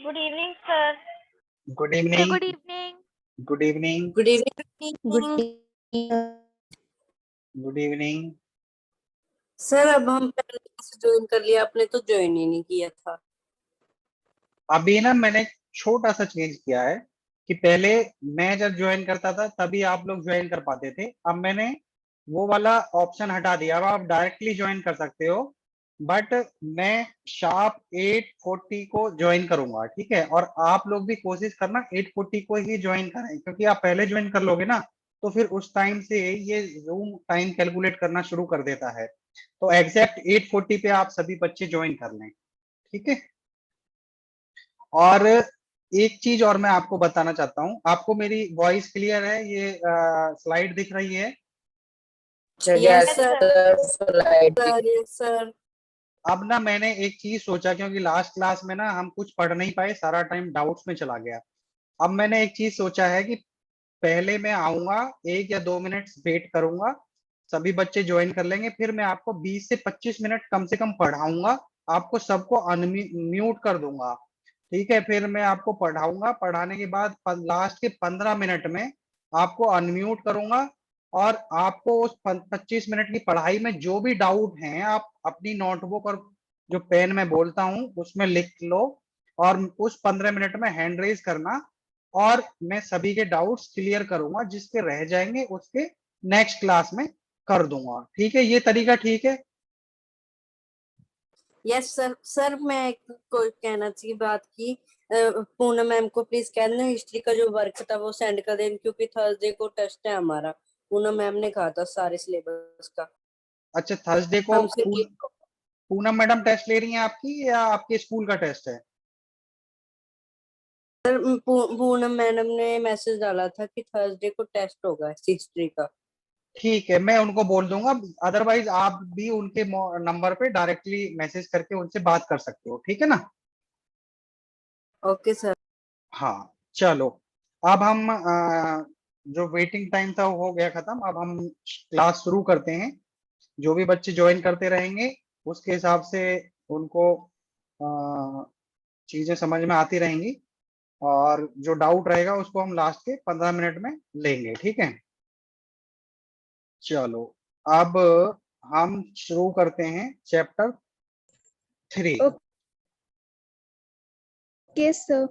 Good evening, sir. Good Sir, evening. good evening. Good evening. Good evening. Good evening. Sir अब हम पहले कैसे join कर लिया, आपने तो ज्वाइन ही नहीं किया था. अभी ना मैंने छोटा सा चेंज किया है कि पहले मैं जब ज्वाइन करता था तभी आप लोग ज्वाइन कर पाते थे. अब मैंने वो वाला ऑप्शन हटा दिया. अब आप डायरेक्टली ज्वाइन कर सकते हो, बट मैं शार्प 8:40 को ज्वाइन करूंगा. ठीक है, और आप लोग भी कोशिश करना 8:40 को ही ज्वाइन करें, क्योंकि आप पहले ज्वाइन कर लोगे ना तो फिर उस टाइम से ये जूम टाइम कैलकुलेट करना शुरू कर देता है. तो एग्जैक्ट 8:40 पे आप सभी बच्चे ज्वाइन कर लें. ठीक है. और एक चीज और मैं आपको बताना चाहता हूँ. आपको मेरी वॉइस क्लियर है? ये स्लाइड दिख रही है? Yes sir. अब ना मैंने एक चीज सोचा, क्योंकि लास्ट क्लास में ना हम कुछ पढ़ नहीं पाए, सारा टाइम डाउट्स में चला गया. अब मैंने एक चीज सोचा है कि पहले मैं आऊंगा, 1 या 2 मिनट वेट करूंगा, सभी बच्चे ज्वाइन कर लेंगे, फिर मैं आपको 20 से 25 मिनट कम से कम पढ़ाऊंगा. आपको सबको अनम्यूट कर दूंगा. ठीक है, फिर मैं आपको पढ़ाऊंगा. पढ़ाने के बाद लास्ट के 15 मिनट में आपको अनम्यूट करूंगा, और आपको उस 25 मिनट की पढ़ाई में जो भी डाउट हैं आप अपनी नोटबुक और जो पेन में बोलता हूँ उसमें लिख लो, और उस 15 मिनट में हैंड रेज करना, और मैं सभी के डाउट्स क्लियर करूंगा. जिसके रह जाएंगे उसके नेक्स्ट क्लास में कर दूंगा. ठीक है, ये तरीका ठीक है? Yes sir. सर मैं कोई कहना चाहिए बात की, पूनम मैम को प्लीज कह देना हिस्ट्री का जो वर्क था वो सेंड कर देना, क्योंकि थर्सडे को टेस्ट है हमारा. पूनम मैम ने कहा था सारे सिलेबस का. अच्छा, थर्सडे को हमसे पूनम मैडम टेस्ट ले रही हैं आपकी, या आपके स्कूल का टेस्ट है? सर पूनम मैडम ने मैसेज डाला था कि थर्सडे को टेस्ट होगा हिस्ट्री का. ठीक है, मैं उनको बोल दूंगा. अदरवाइज आप भी उनके नंबर पे डायरेक्टली मैसेज करके उनसे बात कर सकते हो. ठीक है ना? Okay sir. हाँ, चलो. अब हम जो वेटिंग टाइम था वो हो गया खत्म. अब हम क्लास शुरू करते हैं. जो भी बच्चे ज्वाइन करते रहेंगे उसके हिसाब से उनको चीजें समझ में आती रहेंगी, और जो डाउट रहेगा उसको हम लास्ट के 15 मिनट में लेंगे. ठीक है, चलो. अब हम शुरू करते हैं चैप्टर 3. Okay, sir.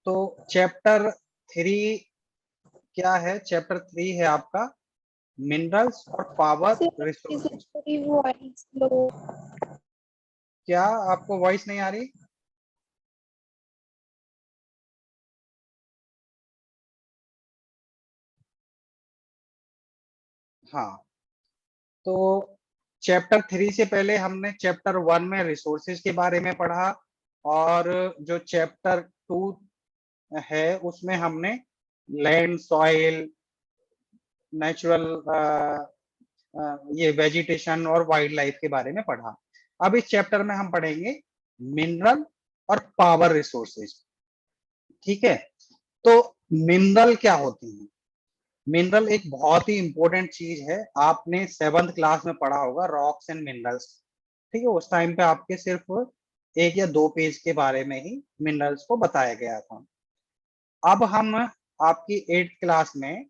तो चैप्टर 3 क्या है? चैप्टर 3 है आपका मिनरल्स और power Sir, is resources. very voice low? क्या आपको वॉइस नहीं आ रही? हाँ, तो चैप्टर 3 से पहले हमने चैप्टर 1 में रिसोर्सेज के बारे में पढ़ा, और जो चैप्टर 2 है उसमें हमने लैंड, सॉइल, नेचुरल, ये वेजिटेशन और वाइल्ड लाइफ के बारे में पढ़ा. अब इस चैप्टर में हम पढ़ेंगे मिनरल और पावर रिसोर्सेज. ठीक है, तो मिनरल क्या होती हैं? मिनरल एक बहुत ही इंपॉर्टेंट चीज है. आपने 7th क्लास में पढ़ा होगा रॉक्स एंड मिनरल्स. ठीक है, उस टाइम पे आपके सिर्फ 1 या 2 पेज के बारे में ही मिनरल्स को बताया गया था. अब हम आपकी 8th क्लास में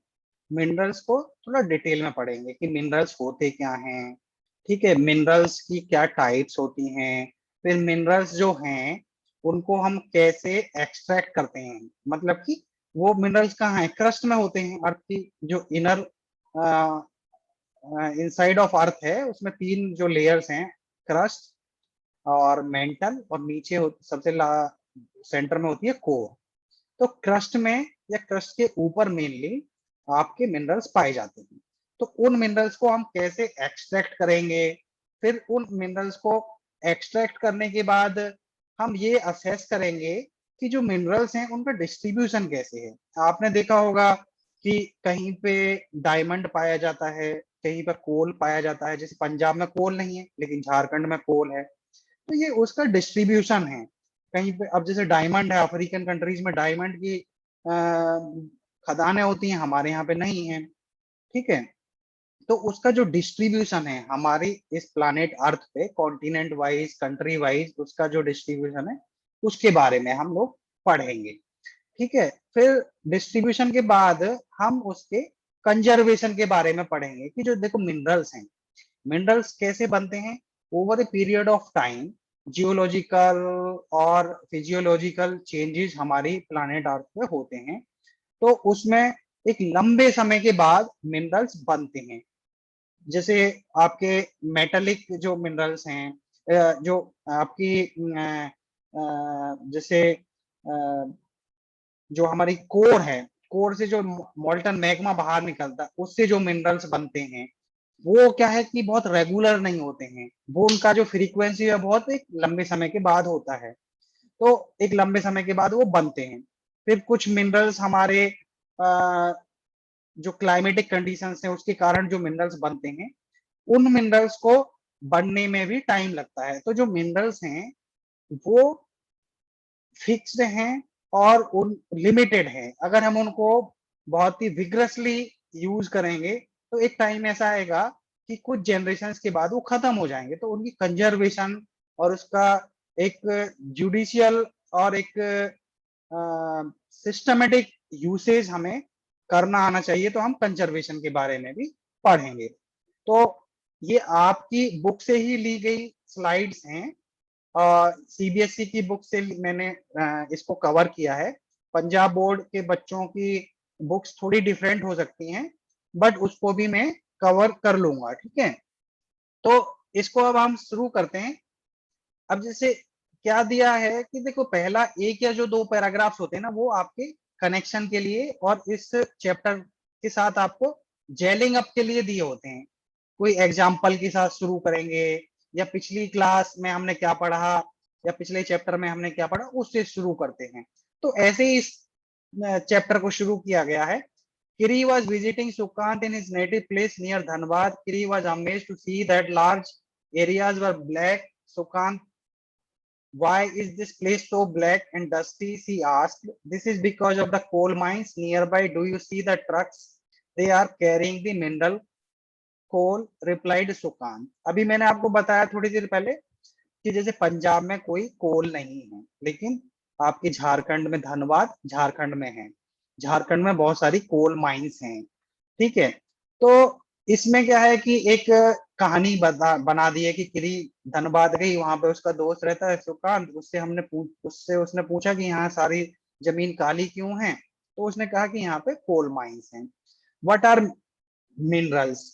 मिनरल्स को थोड़ा डिटेल में पढ़ेंगे कि मिनरल्स होते क्या हैं. ठीक है, मिनरल्स की क्या टाइप्स होती हैं, फिर मिनरल्स जो हैं उनको हम कैसे एक्सट्रैक्ट करते हैं. मतलब कि वो मिनरल्स कहाँ है? क्रस्ट में होते हैं. अर्थ की जो इनर इनसाइड ऑफ अर्थ है उसमें 3 जो लेयर्स हैं, क्रस्ट और मेंटल, और नीचे सबसे सेंटर में होती है कोर. तो क्रस्ट में या क्रस्ट के ऊपर मेनली आपके मिनरल्स पाए जाते हैं. तो उन मिनरल्स को हम कैसे एक्सट्रैक्ट करेंगे, फिर उन मिनरल्स को एक्सट्रैक्ट करने के बाद हम ये असेस करेंगे कि जो मिनरल्स हैं उनका डिस्ट्रीब्यूशन कैसे है. आपने देखा होगा कि कहीं पे डायमंड पाया जाता है, कहीं पर कोल पाया जाता है. जैसे पंजाब में कोल नहीं है लेकिन झारखंड में कोल है. तो ये उसका डिस्ट्रीब्यूशन है. कहीं पे अब जैसे डायमंड है, अफ्रीकन कंट्रीज में डायमंड की खदानें होती हैं, हमारे यहाँ पे नहीं है. ठीक है, तो उसका जो डिस्ट्रीब्यूशन है हमारी इस प्लानेट अर्थ पे, कॉन्टिनेंट वाइज, कंट्री वाइज, उसका जो डिस्ट्रीब्यूशन है उसके बारे में हम लोग पढ़ेंगे। ठीक है, फिर डिस्ट्रीब्यूशन के बाद हम उसके कंजर्वेशन के बारे में पढ़ेंगे कि जो देखो मिनरल्स हैं, मिनरल्स कैसे बनते हैं over a period of time, geological और फिजियोलॉजिकल चेंजेस हमारी प्लानेट अर्थ पे होते हैं, तो उसमें एक लंबे समय के बाद मिनरल्स बनते हैं। जैसे आपके मेटेलिक जो मिनरल्स हैं, जो आपकी जैसे जो हमारी कोर है, कोर से जो मोल्टन मैग्मा बाहर निकलता है उससे जो मिनरल्स बनते हैं वो क्या है कि बहुत रेगुलर नहीं होते हैं, वो उनका जो फ्रीक्वेंसी है बहुत एक लंबे समय के बाद होता है, तो एक लंबे समय के बाद वो बनते हैं। फिर कुछ मिनरल्स हमारे जो क्लाइमेटिक कंडीशंस हैं उसके कारण जो मिनरल्स बनते हैं, उन मिनरल्स को बनने में भी टाइम लगता है। तो जो मिनरल्स हैं वो फिक्स्ड हैं और उन लिमिटेड हैं। अगर हम उनको बहुत ही विग्रसली यूज करेंगे तो एक टाइम ऐसा आएगा कि कुछ जनरेशंस के बाद वो खत्म हो जाएंगे, तो उनकी कंजर्वेशन और उसका एक जुडिशियल और एक सिस्टमेटिक यूसेज हमें करना आना चाहिए, तो हम कंजर्वेशन के बारे में भी पढ़ेंगे। तो ये आपकी बुक से ही ली गई स्लाइड्स हैं, सीबीएसई की बुक से मैंने इसको कवर किया है। पंजाब बोर्ड के बच्चों की बुक्स थोड़ी डिफरेंट हो सकती हैं, बट उसको भी मैं कवर कर लूंगा। ठीक है, तो इसको अब हम शुरू करते हैं। अब जैसे क्या दिया है कि देखो पहला एक या जो दो पैराग्राफ्स होते हैं ना वो आपके कनेक्शन के लिए और इस चैप्टर के साथ आपको जेलिंग अप के लिए दिए होते हैं। कोई एग्जाम्पल के साथ शुरू करेंगे, या पिछली क्लास में हमने क्या पढ़ा या पिछले चैप्टर में हमने क्या पढ़ा उससे शुरू करते हैं। तो ऐसे ही इस चैप्टर को शुरू किया गया है। Kiri was visiting Sukkant in his native place near Dhanbad. Kiri was amazed to see that large areas were black. Sukkant, why is this place so black and dusty? She asked. This is because of the coal mines nearby. Do you see the trucks? They are carrying the mineral coal, replied Sukkant. अभी मैंने आपको बताया थोड़ी देर पहले कि जैसे पंजाब में कोई कोल नहीं है, लेकिन आपके झारखंड में, धनबाद झारखंड में है, झारखंड में बहुत सारी कोल माइंस हैं। ठीक है, तो इसमें क्या है कि एक कहानी बना दी है कि किरी धनबाद गई, वहां पे उसका दोस्त रहता है सुकांत, उससे उसने पूछा कि यहाँ सारी जमीन काली क्यों है, तो उसने कहा कि यहाँ पे कोल माइंस हैं। What are minerals?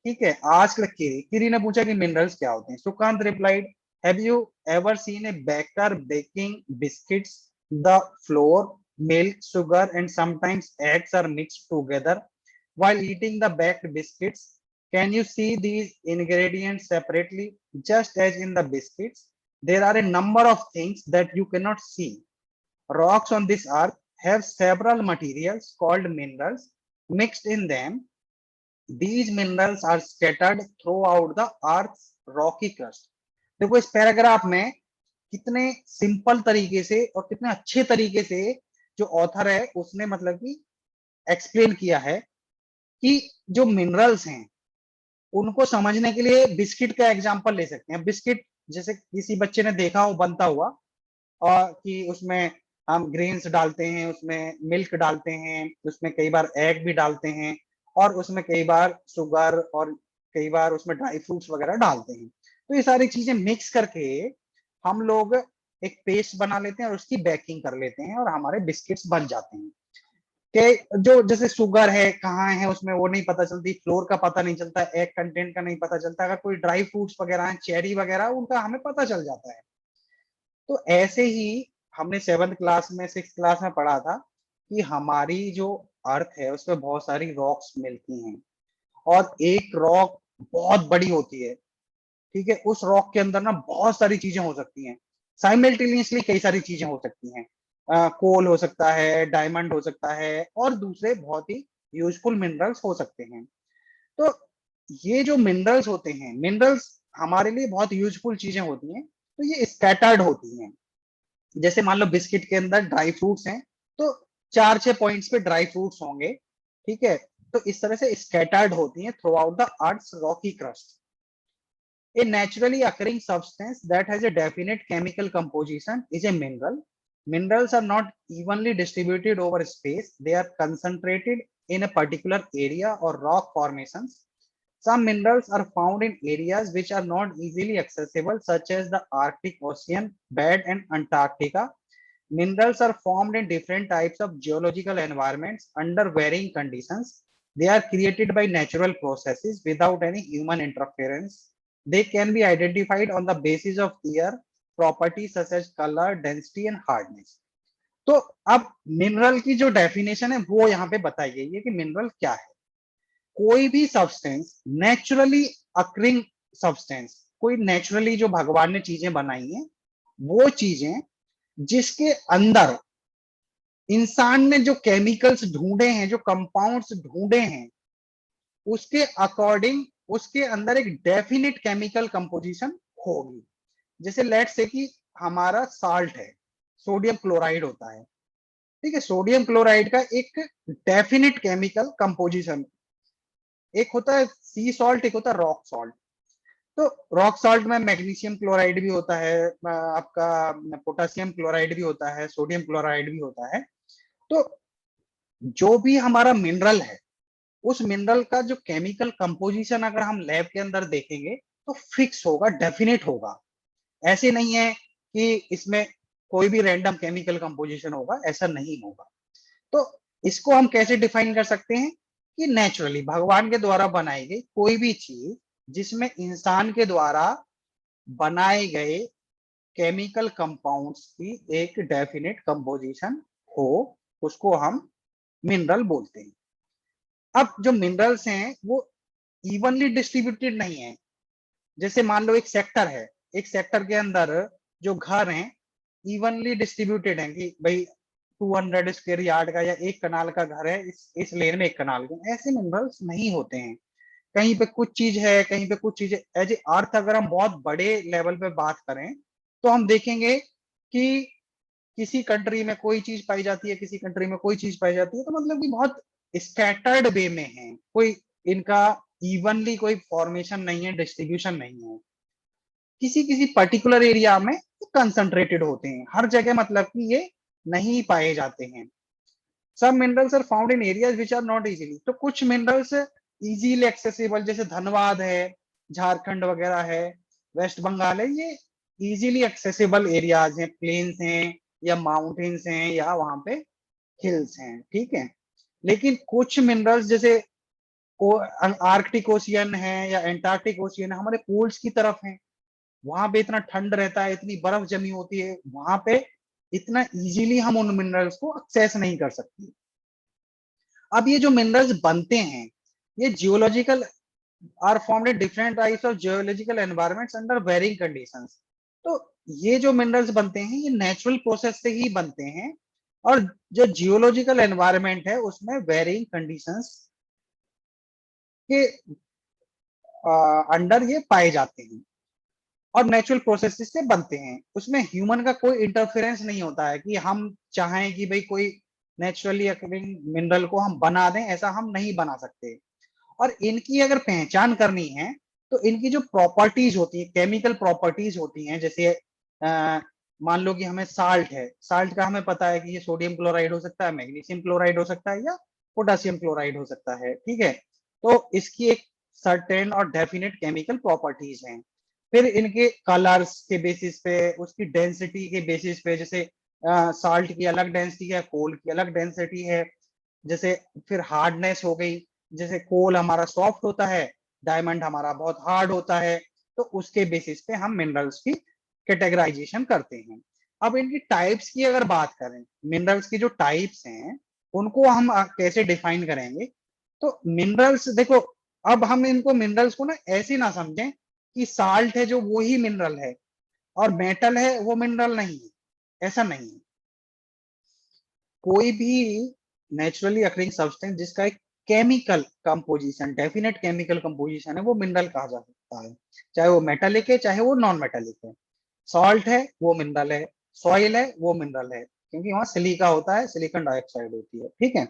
ठीक है, आस्क्ड किरी, किरी ने पूछा कि मिनरल्स क्या होते हैं। Sukant replied, have you ever seen a baker baking biscuits? The flour, milk, sugar and sometimes eggs are mixed together while eating the baked biscuits. Can you see these ingredients separately? Just as in the biscuits, there are a number of things that you cannot see. Rocks on this earth have several materials called minerals mixed in them. These minerals are scattered throughout the earth's rocky crust. देखो इस paragraph में कितने simple तरीके से और कितने अच्छे तरीके से जो ऑथर है उसने मतलब कि एक्सप्लेन किया है कि जो मिनरल्स हैं उनको समझने के लिए बिस्किट का एग्जांपल ले सकते हैं। बिस्किट जैसे किसी बच्चे ने देखा हो बनता हुआ, और कि उसमें हम ग्रेन्स डालते हैं, उसमें मिल्क डालते हैं, उसमें कई बार एग भी डालते हैं, और उसमें कई बार शुगर और कई बार उसमें ड्राई फ्रूट्स वगैरह डालते हैं। तो ये सारी चीजें मिक्स करके हम लोग एक पेस्ट बना लेते हैं और उसकी बेकिंग कर लेते हैं और हमारे बिस्किट्स बन जाते हैं। कि जो जैसे शुगर है कहाँ है उसमें वो नहीं पता चलती, फ्लोर का पता नहीं चलता, एग कंटेंट का नहीं पता चलता, अगर कोई ड्राई फ्रूट्स वगैरह है, चेरी वगैरह, उनका हमें पता चल जाता है। तो ऐसे ही हमने 7th क्लास में 6th क्लास में पढ़ा था कि हमारी जो अर्थ है उसमें बहुत सारी रॉक्स मिलती हैं और एक रॉक बहुत बड़ी होती है। ठीक है, उस रॉक के अंदर ना बहुत सारी चीजें हो सकती हैं, साइमल्टेनियसली कई सारी चीजें हो सकती हैं। कोल हो सकता है, डायमंड हो सकता है और दूसरे बहुत ही यूजफुल मिनरल्स हो सकते हैं। तो ये जो मिनरल्स होते हैं, मिनरल्स हमारे लिए बहुत यूजफुल चीजें होती हैं, तो ये स्कैटर्ड होती हैं। जैसे मान लो बिस्किट के अंदर ड्राई फ्रूट्स हैं, तो 4-6 पॉइंट्स पे ड्राई फ्रूट्स होंगे। ठीक है, तो इस तरह से स्कैटर्ड होती हैं throughout the earth's rocky crust. A naturally occurring substance that has a definite chemical composition is a mineral. Minerals are not evenly distributed over space. They are concentrated in a particular area or rock formations. Some minerals are found in areas which are not easily accessible, such as the Arctic Ocean bed and Antarctica. Minerals are formed in different types of geological environments under varying conditions. They are created by natural processes without any human interference. They can be identified on the basis of their properties such as color, density and hardness. तो अब mineral की जो definition है वो यहाँ पे बताई गई है कि मिनरल क्या है। कोई भी सब्सटेंस, नेचुरली अकरिंग सब्सटेंस, कोई नेचुरली जो भगवान ने चीजें बनाई हैं वो चीजें जिसके अंदर इंसान ने जो केमिकल्स ढूंढे हैं, जो कंपाउंड्स ढूंढे हैं, उसके अकॉर्डिंग उसके अंदर एक डेफिनिट केमिकल कंपोजिशन होगी। जैसे लेट्स से कि हमारा साल्ट है, सोडियम क्लोराइड होता है, ठीक है। सोडियम क्लोराइड का एक डेफिनिट केमिकल कंपोजिशन, एक होता है सी सॉल्ट, एक होता है रॉक सॉल्ट। तो रॉक सॉल्ट में मैग्नीशियम क्लोराइड भी होता है, आपका पोटेशियम क्लोराइड भी होता है, सोडियम क्लोराइड भी होता है। तो जो भी हमारा मिनरल है, उस मिनरल का जो केमिकल कंपोजिशन अगर हम लैब के अंदर देखेंगे तो फिक्स होगा, डेफिनेट होगा। ऐसे नहीं है कि इसमें कोई भी रैंडम केमिकल कंपोजिशन होगा, ऐसा नहीं होगा। तो इसको हम कैसे डिफाइन कर सकते हैं कि नेचुरली भगवान के द्वारा बनाई गई कोई भी चीज जिसमें इंसान के द्वारा बनाए गए केमिकल कंपाउंड्स की एक डेफिनेट कंपोजिशन हो, उसको हम मिनरल बोलते हैं। अब जो मिनरल्स हैं वो इवनली डिस्ट्रीब्यूटेड नहीं है। जैसे मान लो एक सेक्टर है, एक सेक्टर के अंदर जो घर हैं इवनली डिस्ट्रीब्यूटेड हैं कि भाई 200 स्क्वायर यार्ड का या एक कनाल का घर है, इस लेन में एक कनाल का। ऐसे मिनरल्स नहीं होते हैं। कहीं पे कुछ चीज है, कहीं पे कुछ चीज है। एज ए अर्थ अगर हम बहुत बड़े लेवल पे बात करें तो हम देखेंगे कि किसी कंट्री में कोई चीज पाई जाती है, किसी कंट्री में कोई चीज पाई जाती है। तो मतलब कि बहुत स्कैटर्ड वे में है, कोई इनका इवनली कोई फॉर्मेशन नहीं है, डिस्ट्रीब्यूशन नहीं है। किसी किसी पर्टिकुलर एरिया में कंसंट्रेटेड होते हैं, हर जगह मतलब कि ये नहीं पाए जाते हैं। सब minerals are found in areas which are not easily. तो कुछ मिनरल्स इजीली एक्सेसिबल, जैसे धनबाद है, झारखंड वगैरह है, वेस्ट बंगाल है, ये इजीली एक्सेसिबल एरियाज हैं, प्लेन्स हैं या माउंटेन्स हैं या वहां पे हिल्स हैं, ठीक है। लेकिन कुछ मिनरल्स जैसे आर्कटिक ओशियन है या एंटार्क्टिक ओशियन है, हमारे पोल्स की तरफ है, वहां पे इतना ठंड रहता है, इतनी बर्फ जमी होती है, वहां पे इतना इजीली हम उन मिनरल्स को एक्सेस नहीं कर सकते। अब ये जो मिनरल्स बनते हैं ये geological are formed in different types of geological environments under varying conditions. तो ये जो मिनरल्स बनते हैं ये नेचुरल प्रोसेस से ही बनते हैं और जो जियोलॉजिकल एनवायरनमेंट है उसमें वेरिंग कंडीशंस के अंडर ये पाए जाते हैं और नेचुरल प्रोसेस से बनते हैं। उसमें ह्यूमन का कोई इंटरफेरेंस नहीं होता है कि हम चाहें कि भाई कोई नेचुरली अकरिंग मिनरल को हम बना दें, ऐसा हम नहीं बना सकते। और इनकी अगर पहचान करनी है तो इनकी जो प्रॉपर्टीज होती है, केमिकल प्रॉपर्टीज होती हैं, जैसे मान लो कि हमें साल्ट है, साल्ट का हमें पता है कि ये सोडियम क्लोराइड हो सकता है, मैग्नीशियम क्लोराइड हो सकता है या पोटेशियम क्लोराइड हो सकता है, ठीक है। तो इसकी एक सर्टेन और डेफिनेट केमिकल प्रॉपर्टीज हैं। फिर इनके कलर्स के बेसिस पे, उसकी डेंसिटी के बेसिस पे, जैसे साल्ट की अलग डेंसिटी है, कोल की अलग डेंसिटी है। जैसे फिर हार्डनेस हो गई, जैसे कोल हमारा सॉफ्ट होता है, डायमंड हमारा बहुत हार्ड होता है। तो उसके बेसिस पे हम मिनरल्स की कैटेगराइजेशन करते हैं। अब इनकी टाइप्स की अगर बात करें, मिनरल्स की जो टाइप्स हैं उनको हम कैसे डिफाइन करेंगे। तो मिनरल्स देखो, अब हम इनको मिनरल्स को ना ऐसे ना समझें कि साल्ट है जो वो ही मिनरल है और मेटल है वो मिनरल नहीं है, ऐसा नहीं है। कोई भी नेचुरली अकरिंग सब्सटेंस जिसका एक chemical composition, definite chemical composition है, वो मिनरल कहा जा सकता है, चाहे वो मेटालिक है चाहे वो नॉन मेटालिक है। सॉल्ट है वो मिनरल है, सॉइल है वो मिनरल है, क्योंकि वहां सिलिका होता है, सिलिकॉन डाइऑक्साइड होती है, ठीक है।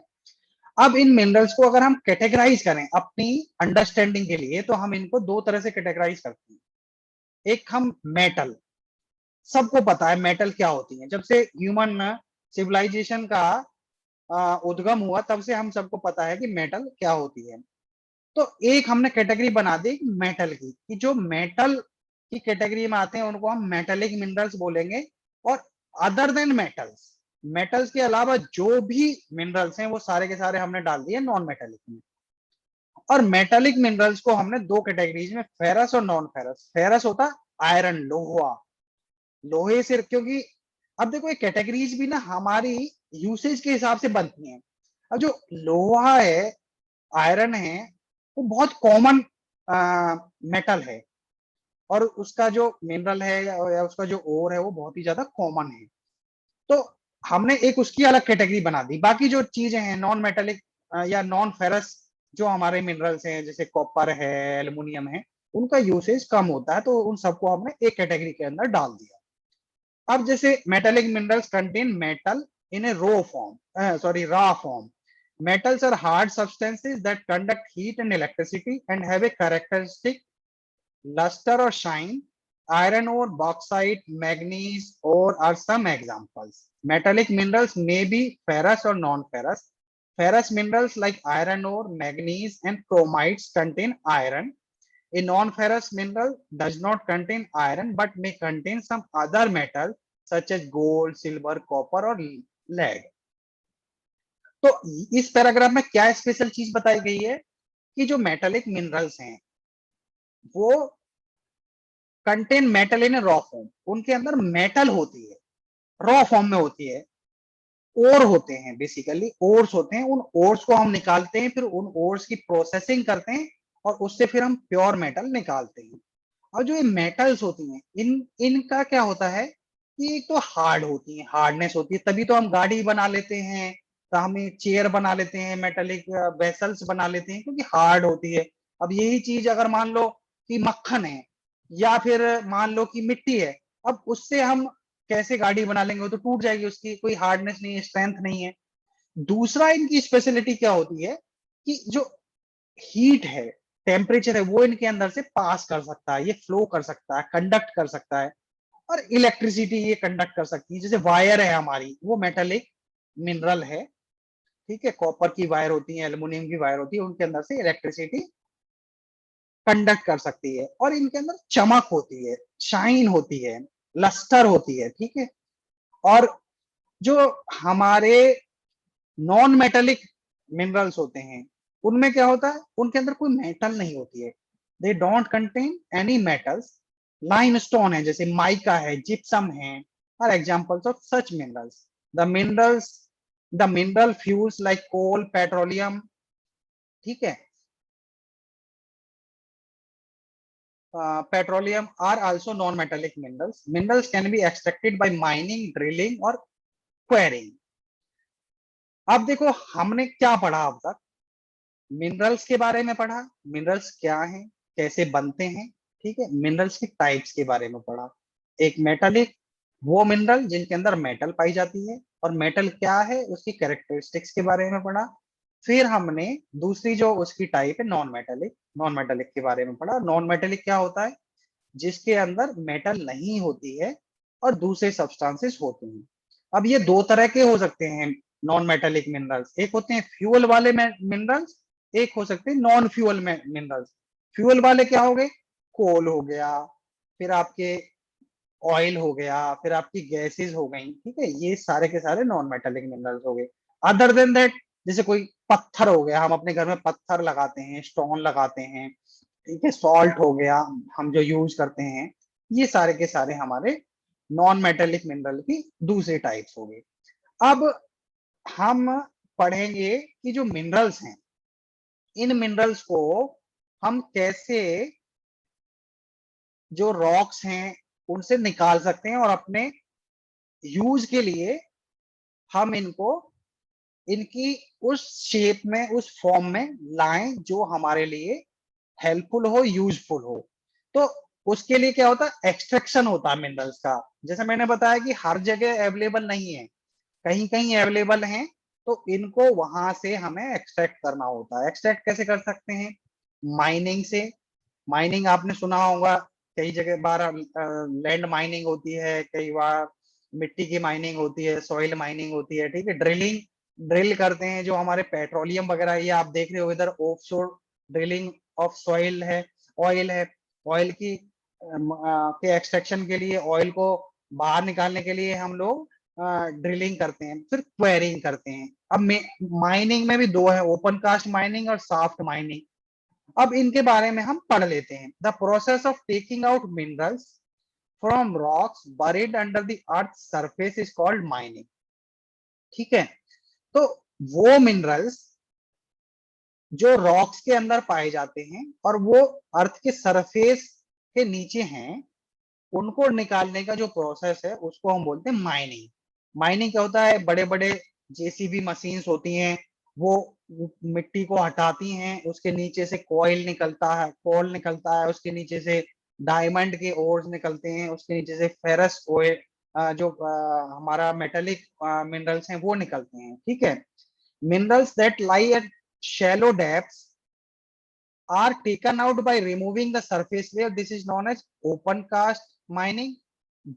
अब इन मिनरल्स को अगर हम कैटेगराइज करें अपनी अंडरस्टैंडिंग के लिए, तो हम इनको दो तरह से कैटेगराइज करते हैं। एक हम मेटल, सबको पता है मेटल क्या होती है, जब से ह्यूमन सिविलाइजेशन का उद्गम हुआ तब से हम सबको पता है कि मेटल क्या होती है। तो एक हमने कैटेगरी बना दी मेटल की, कि जो मेटल की कैटेगरी में आते हैं उनको हम मेटेलिक मिनरल्स बोलेंगे। और अदर देन मेटल्स, मेटल्स के अलावा जो भी मिनरल्स हैं वो सारे के सारे हमने डाल दिए नॉन मेटेलिक में। और मेटेलिक मिनरल्स को हमने दो कैटेगरीज में, फेरस और नॉन फेरस। फेरस होता आयरन, लोहा, लोहे से, क्योंकि अब देखो ये कैटेगरीज भी ना हमारी यूसेज के हिसाब से बनती हैं। अब जो लोहा है, आयरन है, वो बहुत कॉमन मेटल है, और उसका जो मिनरल है या उसका जो ओर है वो बहुत ही ज्यादा कॉमन है। तो हमने एक उसकी अलग कैटेगरी बना दी। बाकी जो चीजें हैं नॉन मेटेलिक या नॉन फेरस, जो हमारे मिनरल्स हैं जैसे कॉपर है, एल्युमिनियम है, उनका यूसेज कम होता है, तो उन सबको हमने एक कैटेगरी के अंदर डाल दिया। अब जैसे metallic minerals contain metal in A raw form. Metals are hard substances that conduct heat and electricity and have a characteristic luster or shine. Iron ore, bauxite, manganese ore are some examples. Metallic minerals may be ferrous or non-ferrous. Ferrous minerals like iron ore, manganese, and chromites contain iron. A non-ferrous mineral does not contain iron but may contain some other metal such as gold, silver, copper or lead. तो इस paragraph में क्या special चीज बताई गई है कि जो मेटेलिक मिनरल्स हैं वो कंटेन मेटल इन रॉ फॉर्म, उनके अंदर मेटल होती है, रॉ फॉर्म में होती है। ओर होते हैं, बेसिकली ओर्स होते हैं, उन ओर्स को हम निकालते हैं, फिर उन ओर्स की प्रोसेसिंग करते हैं और उससे फिर हम प्योर मेटल निकालते हैं। और जो ये मेटल्स होती हैं इनका क्या होता है कि एक तो हार्ड होती है, हार्डनेस होती है, तभी तो हम गाड़ी बना लेते हैं, तो हम चेयर बना लेते हैं, मेटेलिक वेसल्स बना लेते हैं, क्योंकि हार्ड होती है। अब यही चीज अगर मान लो कि मक्खन है या फिर मान लो कि मिट्टी है, अब उससे हम कैसे गाड़ी बना लेंगे, वो तो टूट जाएगी, उसकी कोई हार्डनेस नहीं है, स्ट्रेंथ नहीं है। दूसरा इनकी स्पेशलिटी क्या होती है कि जो हीट है, टेम्परेचर है, वो इनके अंदर से पास कर सकता है, ये फ्लो कर सकता है, कंडक्ट कर सकता है, और इलेक्ट्रिसिटी ये कंडक्ट कर सकती है। जैसे वायर है हमारी, वो मेटेलिक मिनरल है, ठीक है, कॉपर की वायर होती है, एल्युमिनियम की वायर होती है, उनके अंदर से इलेक्ट्रिसिटी कंडक्ट कर सकती है। और इनके अंदर चमक होती है, शाइन होती है, लस्टर होती है, ठीक है। और जो हमारे नॉन मेटेलिक मिनरल्स होते हैं उनमें क्या होता है, उनके अंदर कोई मेटल नहीं होती है, they don't contain any metals. Limestone है, जैसे माइका है, जिप्सम है, are examples of such minerals. The mineral fuels like coal, petroleum, ठीक है, petroleum are also non-metallic minerals. Minerals can be extracted by mining, drilling or quarrying. अब देखो हमने क्या पढ़ा अब तक, मिनरल्स के बारे में पढ़ा, मिनरल्स क्या हैं, कैसे बनते हैं, ठीक है, मिनरल्स की टाइप्स के बारे में पढ़ा। एक मेटालिक, वो मिनरल जिनके अंदर मेटल पाई जाती है, और मेटल क्या है उसकी कैरेक्टरिस्टिक्स के बारे में पढ़ा। फिर हमने दूसरी जो उसकी टाइप है नॉन मेटेलिक, नॉन मेटेलिक के बारे में पढ़ा। नॉन मेटेलिक क्या होता है, जिसके अंदर मेटल नहीं होती है और दूसरे सब्सटेंसेस होते हैं। अब ये दो तरह के हो सकते हैं नॉन मेटेलिक मिनरल्स, एक होते हैं फ्यूल वाले मिनरल्स, एक हो सकते हैं नॉन फ्यूल मिनरल्स। फ्यूल वाले क्या हो गए, कोल हो गया, फिर आपके ऑयल हो गया, फिर आपकी गैसेस हो गई, ठीक है, ये सारे के सारे नॉन मेटेलिक मिनरल्स हो गए। अदर देन दैट, जैसे कोई पत्थर हो गया, हम अपने घर में पत्थर लगाते हैं, स्टोन लगाते हैं, ठीक है, सॉल्ट हो गया हम जो यूज करते हैं, ये सारे के सारे हमारे नॉन मेटेलिक मिनरल की दूसरी टाइप्स हो गई। अब हम पढ़ेंगे कि जो मिनरल्स हैं, इन मिनरल्स को हम कैसे जो रॉक्स हैं उनसे निकाल सकते हैं और अपने यूज के लिए हम इनको इनकी उस शेप में, उस फॉर्म में लाएं जो हमारे लिए हेल्पफुल हो, यूजफुल हो। तो उसके लिए क्या होता है, एक्सट्रैक्शन होता है मिनरल्स का। जैसे मैंने बताया कि हर जगह अवेलेबल नहीं है, कहीं कहीं अवेलेबल हैं, तो इनको वहां से हमें एक्सट्रैक्ट करना होता है। एक्सट्रैक्ट कैसे कर सकते हैं? माइनिंग से। माइनिंग आपने सुना होगा, कई जगह बार लैंड माइनिंग होती है, कई बार मिट्टी की माइनिंग होती है, सॉइल माइनिंग होती है, ठीक है। ड्रिलिंग, ड्रिल करते हैं जो हमारे पेट्रोलियम वगैरह, ये आप देख रहे हो इधर ऑफशोर ड्रिलिंग ऑफ सॉइल है, ऑयल है। ऑयल की के एक्सट्रैक्शन के लिए, ऑयल को बाहर निकालने के लिए हम लोग ड्रिलिंग करते हैं, फिर क्वेरिंग करते हैं। अब माइनिंग में भी दो है, ओपन कास्ट माइनिंग और शाफ्ट माइनिंग। अब इनके बारे में हम पढ़ लेते हैं। The process of taking out minerals from rocks buried under the earth surface is called mining. ठीक है, तो वो मिनरल्स जो रॉक्स के अंदर पाए जाते हैं और वो अर्थ के सरफेस के नीचे हैं, उनको निकालने का जो प्रोसेस है उसको हम बोलते हैं माइनिंग। माइनिंग क्या होता है? बड़े बड़े जेसीबी मशीन्स होती हैं, वो मिट्टी को हटाती हैं, उसके नीचे से कोयल निकलता है, कोल निकलता है, उसके नीचे से डायमंड के ओर्स निकलते हैं, उसके नीचे से फेरस ऑयल, जो हमारा मेटेलिक मिनरल्स हैं वो निकलते हैं। ठीक है, minerals that lie at shallow depths are taken out by removing the surface layer. This is known as open cast mining.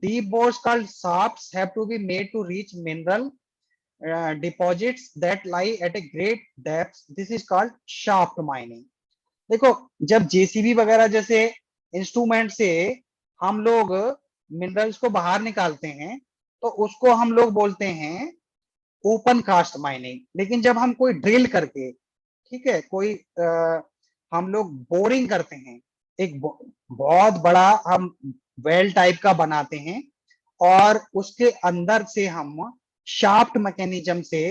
Deep bores called shafts have to be made to reach mineral deposits that lie at a great depth. This is called shaft mining. देखो, जब JCB वगैरह जैसे instrument से हम लोग minerals को बाहर निकालते हैं तो उसको हम लोग बोलते हैं ओपन कास्ट माइनिंग। लेकिन जब हम कोई ड्रिल करके, ठीक है, कोई हम लोग बोरिंग करते हैं, एक बहुत बड़ा हम वेल टाइप का बनाते हैं और उसके अंदर से हम शाफ्ट मैकेनिज्म से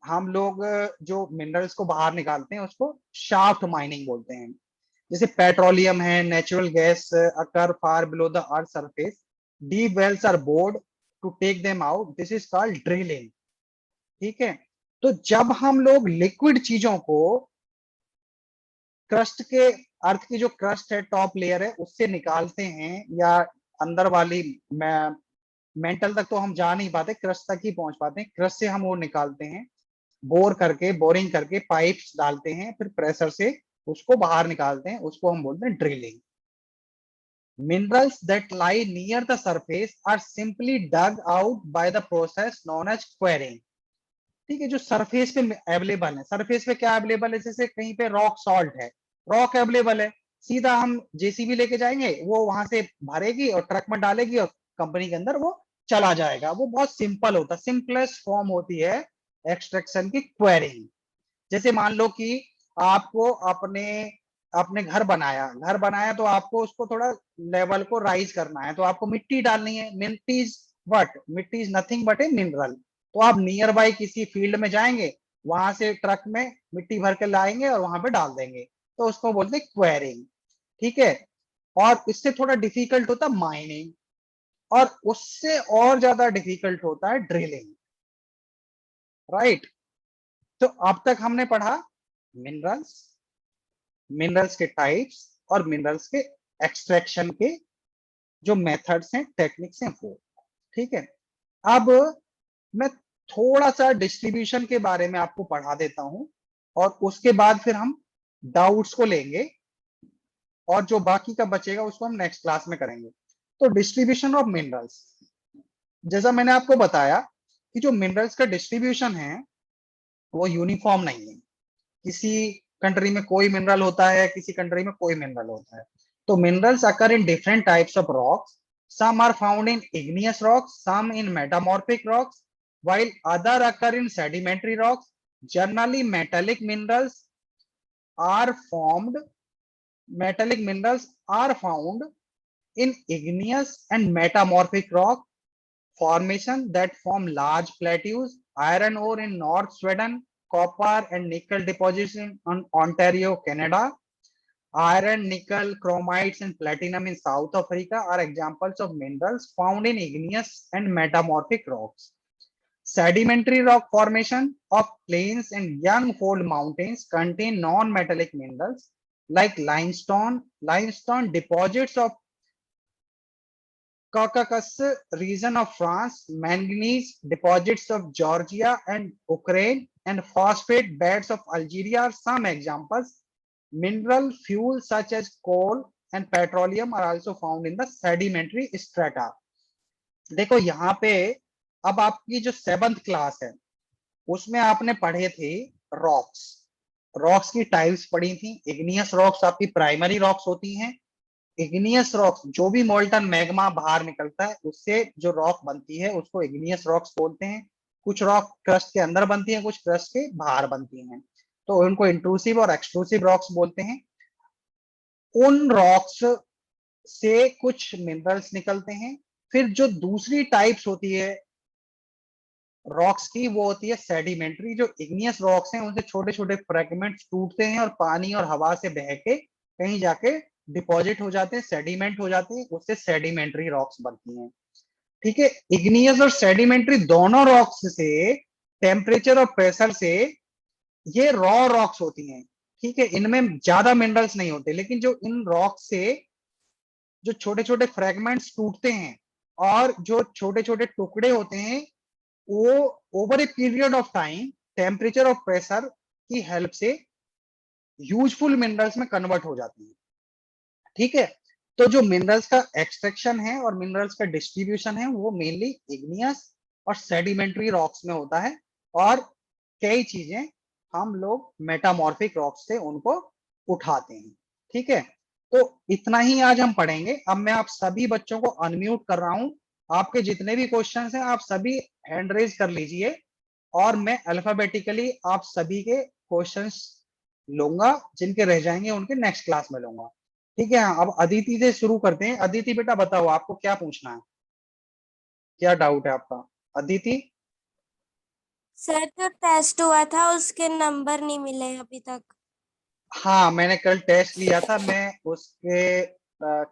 हम लोग जो मिनरल्स को बाहर निकालते हैं उसको शाफ्ट माइनिंग बोलते हैं। जैसे पेट्रोलियम है, natural gas occur far below the earth surface, deep wells are bored to take them out, this is called drilling. ठीक है, तो जब हम लोग लिक्विड चीजों को क्रस्ट के, अर्थ की जो क्रस्ट है, टॉप लेयर है, उससे निकालते हैं, या अंदर वाली मेंटल तक तो हम जा नहीं पाते, क्रस्ट तक ही पहुंच पाते हैं, क्रस्ट से हम वो निकालते हैं, बोर करके, बोरिंग करके पाइप्स डालते हैं, फिर प्रेशर से उसको बाहर निकालते हैं, उसको हम बोलते हैं drilling. Minerals that lie near the surface are simply dug out by the process known as quarrying. ठीक है, जो सरफेस पे अवेलेबल है, सरफेस पे क्या अवेलेबल है? जैसे कहीं पे रॉक सॉल्ट है, रॉक अवेलेबल है, सीधा हम जेसीबी लेके जाएंगे, वो वहां से भरेगी और ट्रक में डालेगी और कंपनी के अंदर वो चला जाएगा। वो बहुत सिंपल होता है, सिंपलेस्ट फॉर्म होती है एक्सट्रैक्शन की क्वेरिंग। जैसे मान लो कि आपको अपने अपने घर बनाया तो आपको उसको थोड़ा लेवल को राइज करना है, तो आपको मिट्टी डालनी है। मिट्टी इज व्हाट? मिट्टी is nothing but a mineral. तो आप नियर बाय किसी फील्ड में जाएंगे, वहां से ट्रक में मिट्टी भर के लाएंगे और वहां पे डाल देंगे, तो उसको बोलते हैं क्वेरिंग। ठीक है, और इससे थोड़ा डिफिकल्ट होता है माइनिंग, और उससे और ज्यादा डिफिकल्ट होता है ड्रिलिंग। राइट, तो अब तक हमने पढ़ा मिनरल्स, मिनरल्स के टाइप्स और मिनरल्स के एक्सट्रैक्शन के जो मेथड्स हैं, टेक्निक्स हैं वो। ठीक है, अब मैं थोड़ा सा डिस्ट्रीब्यूशन के बारे में आपको पढ़ा देता हूं और उसके बाद फिर हम डाउट्स को लेंगे और जो बाकी का बचेगा उसको हम नेक्स्ट क्लास में करेंगे। तो डिस्ट्रीब्यूशन ऑफ मिनरल्स, जैसा मैंने आपको बताया कि जो मिनरल्स का डिस्ट्रीब्यूशन है वो यूनिफॉर्म नहीं है। किसी कंट्री में कोई मिनरल होता है, किसी कंट्री में कोई मिनरल होता है। तो minerals occur in different types of rocks, some are found in igneous rocks, some in metamorphic rocks, while other occur in sedimentary rocks. Generally metallic minerals are formed, metallic minerals are found in igneous and metamorphic rock formation that form large plateaus. Iron ore in North Sweden, copper and nickel deposits in Ontario, Canada. Iron, nickel, chromites, and platinum in South Africa are examples of minerals found in igneous and metamorphic rocks. Sedimentary rock formation of plains and young fold mountains contain non-metallic minerals like limestone. Limestone deposits of Caucasus region of France, manganese deposits of Georgia and Ukraine, and phosphate beds of Algeria are some examples. Mineral fuels such as coal and petroleum are also found in the sedimentary strata. देखो यहाँ पे अब आपकी जो 7th class है उसमें आपने पढ़े थे रॉक्स। रॉक्स की टाइप्स पढ़ी थी। इग्नियस रॉक्स आपकी प्राइमरी रॉक्स होती हैं। इग्नियस रॉक्स जो भी मोल्टन मैग्मा बाहर निकलता है उससे जो रॉक बनती है उसको इग्नियस रॉक्स बोलते हैं। कुछ रॉक क्रस्ट के अंदर बनती है, कुछ क्रस्ट के बाहर बनती हैं, तो उनको इंट्रूसिव और एक्सट्रूसिव रॉक्स बोलते हैं। उन रॉक्स से कुछ मिनरल्स निकलते हैं। फिर जो दूसरी टाइप्स होती है रॉक्स की वो होती है सेडिमेंट्री। जो इग्नियस रॉक्स हैं उनसे छोटे छोटे फ्रेगमेंट्स टूटते हैं और पानी और हवा से बह के कहीं जाके डिपॉजिट हो जाते हैं, सेडिमेंट हो जाते हैं, उससे सेडिमेंट्री रॉक्स बनती हैं। ठीक है, इग्नियस और सेडिमेंट्री दोनों रॉक्स से टेम्परेचर और प्रेशर से ये रॉ रॉक्स होती हैं। ठीक है, इनमें ज्यादा मिनरल्स नहीं होते, लेकिन जो इन रॉक्स से जो छोटे छोटे फ्रेगमेंट्स टूटते हैं और जो छोटे छोटे टुकड़े होते हैं वो over a period of time temperature और प्रेशर की हेल्प से यूजफुल मिनरल्स में कन्वर्ट हो जाती है। ठीक है, तो जो मिनरल्स का एक्सट्रैक्शन है और मिनरल्स का डिस्ट्रीब्यूशन है वो मेनली इग्नियस और सेडिमेंट्री रॉक्स में होता है, और कई चीजें हम लोग मेटामॉर्फिक रॉक्स से उनको उठाते हैं। ठीक है, तो इतना ही आज हम पढ़ेंगे। अब मैं आप सभी बच्चों को अनम्यूट कर रहा हूं। आपके जितने भी क्वेश्चंस हैं आप सभी हैंड रेज कर लीजिए और मैं अल्फाबेटिकली आप सभी के क्वेश्चंस लूंगा, जिनके रह जाएंगे उनके नेक्स्ट क्लास में लूंगा। ठीक है, अब अदिति से शुरू करते हैं। अदिति बेटा बताओ आपको क्या पूछना है, क्या डाउट है आपका? अदिति। सर जो टेस्ट हुआ था उसके नंबर नहीं मिले अभी तक। हाँ, मैंने कल टेस्ट लिया था। मैं उसके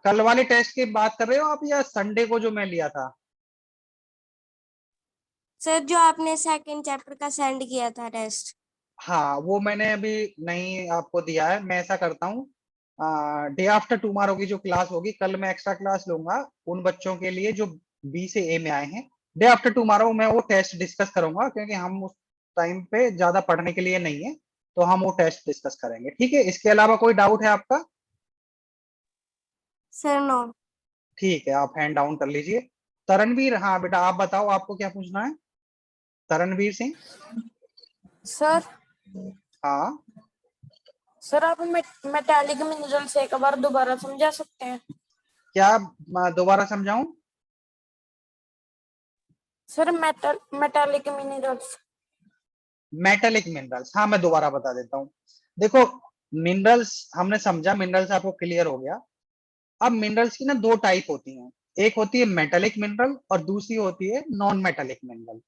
कल वाले टेस्ट की बात कर रहे हो आप या संडे को जो मैं लिया था? सर जो आपने सेकंड चैप्टर का सेंड किया था टेस्ट। हाँ, वो मैंने अभी नहीं आपको दिया है। मैं ऐसा करता हूँ, डे आफ्टर टुमारो की जो क्लास होगी कल मैं एक्स्ट्रा क्लास लूंगा उन बच्चों के लिए जो बी से ए में आए हैं। डे आफ्टर टुमारो मैं वो टेस्ट डिस्कस करूंगा, क्योंकि हम उस टाइम पे ज्यादा पढ़ने के लिए नहीं है, तो हम वो टेस्ट डिस्कस करेंगे। ठीक है, इसके अलावा कोई डाउट है आपका? Sir no. ठीक है, आप हैंड डाउन कर लीजिए। तरणवीर, हाँ बेटा आप बताओ आपको क्या पूछना है? तरणवीर सिंह। सर हाँ, सर आप मेटालिक मिनरल्स एक बार दोबारा समझा सकते हैं? क्या दोबारा समझाऊं? Sir metallic minerals. Metallic minerals, हाँ मैं दोबारा बता देता हूँ। देखो, मिनरल्स हमने समझा, मिनरल्स आपको क्लियर हो गया। अब मिनरल्स की ना दो टाइप होती हैं, एक होती है मेटेलिक मिनरल और दूसरी होती है नॉन मेटेलिक मिनरल।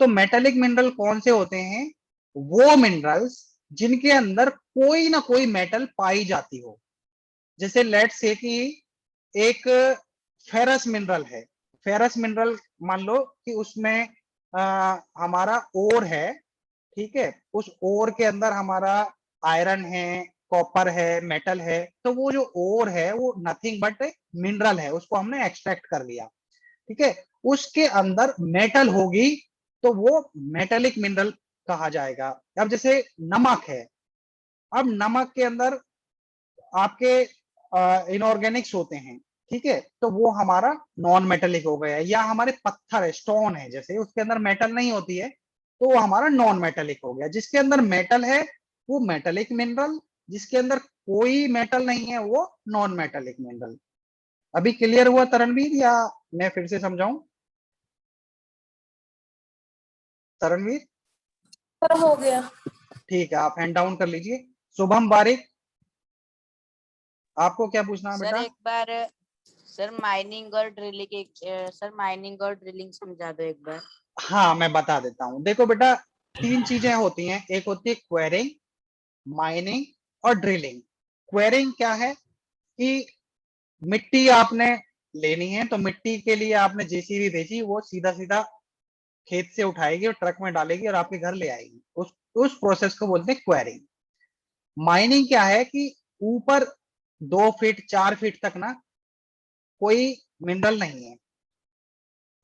तो मेटेलिक मिनरल कौन से होते हैं? वो मिनरल्स जिनके अंदर कोई ना कोई मेटल पाई जाती हो। जैसे लेट से कि एक फेरस मिनरल है। फेरस मिनरल मान लो कि उसमें हमारा ओर है। ठीक है, उस ओर के अंदर हमारा आयरन है, कॉपर है, मेटल है, तो वो जो ओर है वो नथिंग बट मिनरल है, उसको हमने एक्सट्रैक्ट कर लिया। ठीक है, उसके अंदर मेटल होगी तो वो मेटेलिक मिनरल कहा जाएगा। अब जैसे नमक है, अब नमक के अंदर आपके इनऑर्गेनिक्स होते हैं। ठीक है, तो वो हमारा नॉन मेटेलिक हो गया। या हमारे पत्थर है, स्टोन है, जैसे उसके अंदर मेटल नहीं होती है तो वो हमारा नॉन मेटेलिक हो गया। जिसके अंदर मेटल है वो मेटेलिक मिनरल, जिसके अंदर कोई मेटल नहीं है वो नॉन मेटेलिक मिनरल। अभी क्लियर हुआ तरणवीर या मैं फिर से समझाऊं? तरणवीर, सर हो गया। ठीक है, आप हैंड डाउन कर लीजिए। शुभम बारिक, आपको क्या पूछना है सर बेटा? एक बार सर माइनिंग और ड्रिलिंग सर माइनिंग और ड्रिलिंग समझा दो एक बार। हाँ, मैं बता देता हूँ। देखो बेटा, तीन चीजें होती हैं, एक होती है क्वेरिंग, माइनिंग और ड्रिलिंग। क्वेरिंग क्या है कि मिट्टी आपने लेनी है, तो मिट्टी के लिए आपने जेसीबी भेजी, वो सीधा सीधा खेत से उठाएगी और ट्रक में डालेगी और आपके घर ले आएगी। उस प्रोसेस को बोलते हैं क्वेरिंग। माइनिंग क्या है कि ऊपर 2 फीट 4 फीट तक ना कोई मिनरल नहीं है,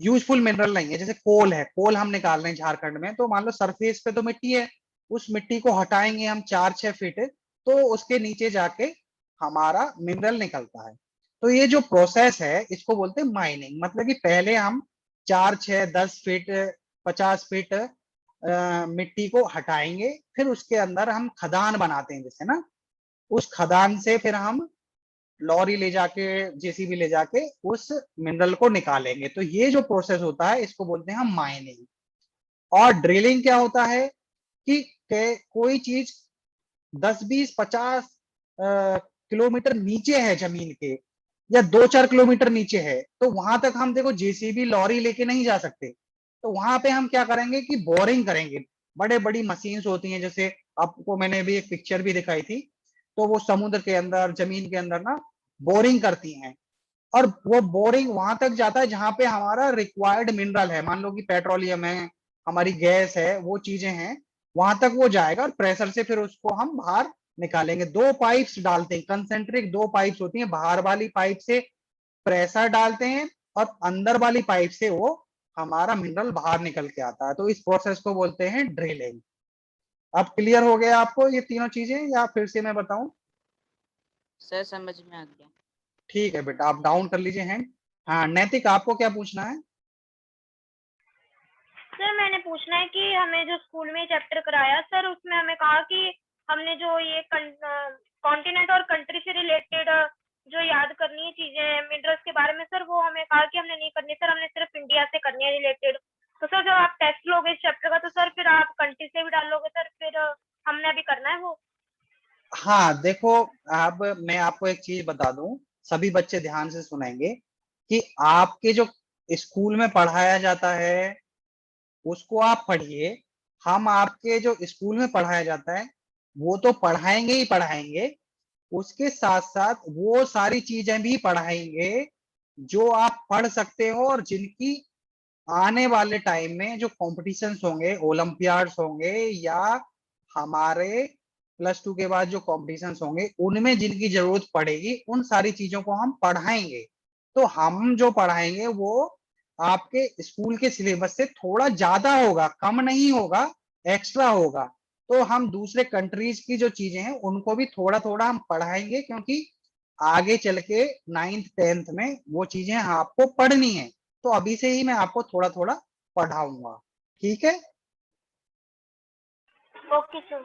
यूजफुल मिनरल नहीं है। जैसे कोल है, कोल हम निकाल रहे हैं झारखंड में, तो मान लो सरफेस पे तो मिट्टी है, उस मिट्टी को हटाएंगे हम 4-6 फीट, तो उसके नीचे जाके हमारा मिनरल निकलता है। तो ये जो प्रोसेस है इसको बोलते हैं माइनिंग। मतलब कि पहले हम 4-6-10 फीट 50 फीट मिट्टी को हटाएंगे, फिर उसके अंदर हम खदान बनाते हैं जैसे ना, उस खदान से फिर हम लॉरी ले जाके, जेसीबी ले जाके उस मिनरल को निकालेंगे। तो ये जो प्रोसेस होता है इसको बोलते हैं हम माइनिंग। और ड्रिलिंग क्या होता है कि कोई चीज 10-20-50 किलोमीटर नीचे है जमीन के, या 2-4 किलोमीटर नीचे है, तो वहां तक हम देखो जेसीबी लॉरी लेके नहीं जा सकते। तो वहां पे हम क्या करेंगे कि बोरिंग करेंगे। बड़े बड़ी मशीन्स होती हैं, जैसे आपको मैंने भी एक पिक्चर भी दिखाई थी, तो वो समुद्र के अंदर, जमीन के अंदर ना बोरिंग करती हैं, और वो बोरिंग वहां तक जाता है जहां पे हमारा रिक्वायर्ड मिनरल है। मान लो कि पेट्रोलियम है, हमारी गैस है, वो चीजें हैं, वहां तक वो जाएगा और प्रेशर से फिर उसको हम बाहर निकालेंगे। 2 पाइप्स डालते हैं, कंसेंट्रिक 2 पाइप्स होती हैं। बाहर वाली पाइप से प्रेशर डालते हैं और अंदर वाली पाइप से वो हमारा मिनरल बाहर निकल के आता है। तो इस प्रोसेस को बोलते हैं ड्रिलिंग। अब क्लियर हो गया आपको ये तीनों चीजें, या फिर से मैं बताऊं? सर समझ में आ गया। ठीक है बेटा, आप डाउन कर लीजिए हैंड। हाँ नैतिक, आपको क्या पूछना है? सर मैंने पूछना है कि हमें जो स्कूल में चैप्टर कराया सर, उसमें हमें कहा कि हमने जो ये कॉन्टिनेंट और कंट्री से रिलेटेड जो याद करनी है चीजें मिनरल्स के बारे में सर, वो हमें कहा कि हमने नहीं करनी सर, हमने सिर्फ इंडिया से करनी है रिलेटेड। तो सर जब आप टेस्ट लोगे इस चैप्टर का, तो सर फिर आप कंट्री से भी डालोगे सर, फिर हमने अभी करना है वो? हाँ देखो, अब मैं आपको एक चीज बता दूं, सभी बच्चे ध्यान से सुनेंगे, कि आपके जो स्कूल में पढ़ाया जाता है उसको आप पढ़िए। हम आपके जो स्कूल में पढ़ाया जाता है वो तो पढ़ाएंगे ही पढ़ाएंगे, उसके साथ साथ वो सारी चीजें भी पढ़ाएंगे जो आप पढ़ सकते हो, और जिनकी आने वाले टाइम में जो कॉम्पिटिशन्स होंगे, ओलंपियाड्स होंगे, या हमारे +2 के बाद जो कॉम्पिटिशन्स होंगे उनमें जिनकी जरूरत पड़ेगी, उन सारी चीजों को हम पढ़ाएंगे। तो हम जो पढ़ाएंगे वो आपके स्कूल के सिलेबस से थोड़ा ज्यादा होगा, कम नहीं होगा, एक्स्ट्रा होगा। तो हम दूसरे कंट्रीज की जो चीजें हैं उनको भी थोड़ा थोड़ा हम पढ़ाएंगे, क्योंकि आगे चल के 9th-10th में वो चीजें आपको पढ़नी है। तो अभी से ही मैं आपको थोड़ा थोड़ा पढ़ाऊंगा, ठीक है? Okay sir.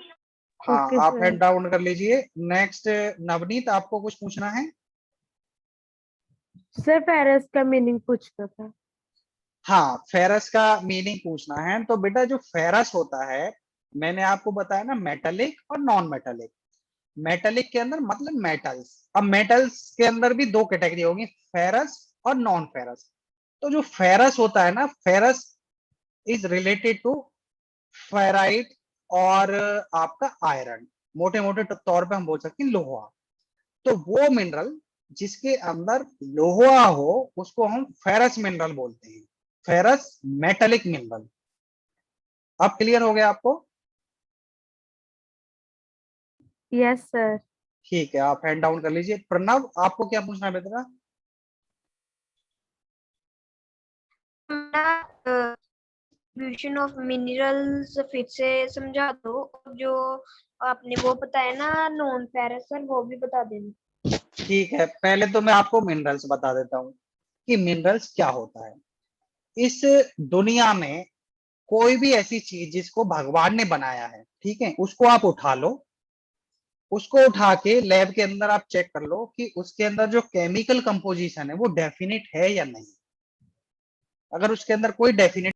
हाँ ओके आप सर। हैंड डाउन कर लीजिए। नेक्स्ट नवनीत, आपको कुछ पूछना है? सर फेरस का मीनिंग पूछना था। हाँ फेरस का मीनिंग पूछना है। तो बेटा जो फेरस होता है, मैंने आपको बताया ना, मेटालिक और नॉन मेटालिक। मेटालिक के अंदर मतलब मेटल्स। अब मेटल्स के अंदर भी 2 कैटेगरी होगी, फेरस और नॉन फेरस। तो जो फेरस होता है ना, ferrous is related to ferrite और आपका आयरन। मोटे मोटे तौर पे हम बोल सकते हैं लोहा। तो वो मिनरल जिसके अंदर लोहा हो उसको हम फेरस मिनरल बोलते हैं, फेरस मेटालिक मिनरल। अब क्लियर हो गया आपको? Yes sir. ठीक है, आप हैंड डाउन कर लीजिए। प्रणव, आपको क्या पूछना है बेटा? डिस्ट्रीब्यूशन ऑफ मिनरल्स फिर से समझा दो, और जो आपने वो बताया ना नॉन फेरस सर, वो भी बता देना। ठीक है, पहले तो मैं आपको मिनरल्स बता देता हूँ कि मिनरल्स क्या होता है। इस दुनिया में कोई भी ऐसी चीज जिसको भगवान ने बनाया है, ठीक है, उसको आप उठा लो, उसको उठा के लैब के अंदर आप चेक कर लो कि उसके अंदर जो केमिकल कंपोजिशन है वो डेफिनेट है या नहीं। अगर उसके अंदर कोई डेफिनेट